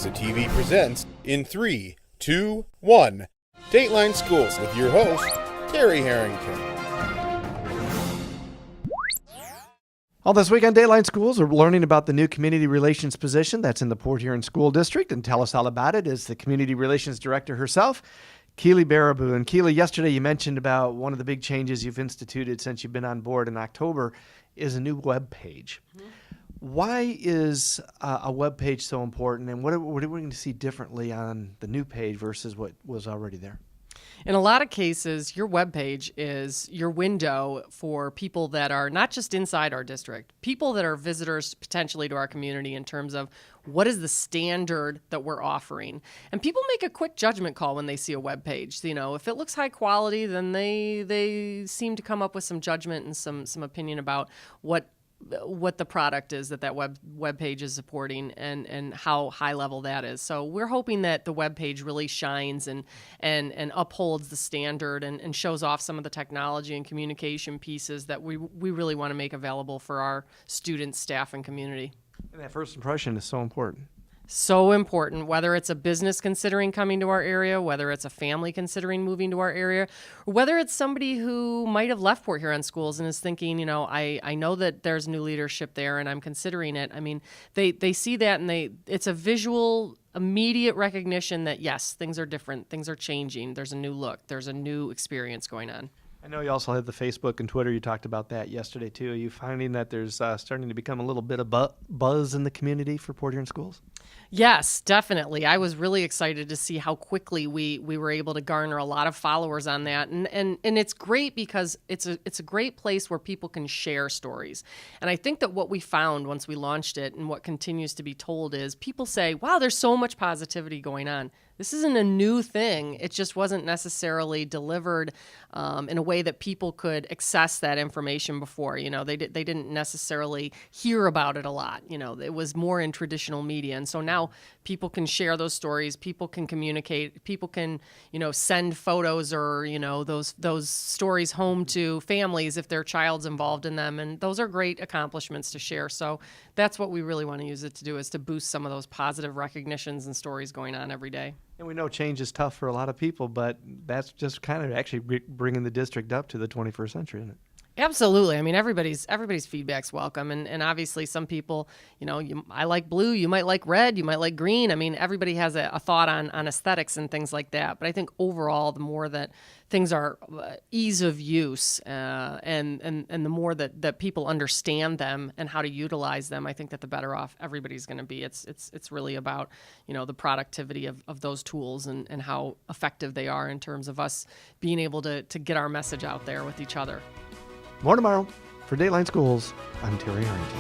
Alexa TV presents in 3, 2, 1. Dateline Schools with your host, Terry Harrington. All this week on Dateline Schools, we're learning about the new community relations position that's in the Port Huron School District, and tell us all about it is the community relations director herself, Keely Baribeau. And Keely, yesterday you mentioned about one of the big changes you've instituted since you've been on board in October is a new web page. Mm-hmm. Why is a web page so important, and what are we going to see differently on the new page versus what was already there? In a lot of cases, your web page is your window for people that are not just inside our district, people that are visitors potentially to our community in terms of what is the standard that we're offering. And people make a quick judgment call when they see a web page. You know, if it looks high quality, then they seem to come up with some judgment and some opinion about what the product is that web page is supporting and how high level that is. So we're hoping that the web page really shines and upholds the standard and shows off some of the technology and communication pieces that we really want to make available for our students, staff, and community. And that first impression is so important. So important, whether it's a business considering coming to our area, whether it's a family considering moving to our area, or whether it's somebody who might have left Port Huron Schools and is thinking, you know, I know that there's new leadership there and I'm considering it. I mean, they see that and it's a visual, immediate recognition that, yes, things are different, things are changing, there's a new look, there's a new experience going on. I know you also have the Facebook and Twitter. You talked about that yesterday, too. Are you finding that there's starting to become a little bit of buzz in the community for Port Huron Schools? Yes, definitely. I was really excited to see how quickly we were able to garner a lot of followers on that. And it's great because it's a great place where people can share stories. And I think that what we found once we launched it and what continues to be told is people say, wow, there's so much positivity going on. This isn't a new thing. It just wasn't necessarily delivered in a way that people could access that information before. You know, they didn't necessarily hear about it a lot. You know, it was more in traditional media. And so now people can share those stories. People can communicate. People can, you know, send photos or, you know, those stories home to families if their child's involved in them. And those are great accomplishments to share. So that's what we really want to use it to do, is to boost some of those positive recognitions and stories going on every day. And we know change is tough for a lot of people, but that's just kind of actually bringing the district up to the 21st century, isn't it? Absolutely. I mean, everybody's feedback's welcome. And obviously some people, you know, I like blue, you might like red, you might like green. I mean, everybody has a thought on aesthetics and things like that. But I think overall, the more that things are ease of use and the more that people understand them and how to utilize them, I think that the better off everybody's going to be. It's really about, you know, the productivity of those tools and how effective they are in terms of us being able to get our message out there with each other. More tomorrow. For Dateline Schools, I'm Terry Harrington.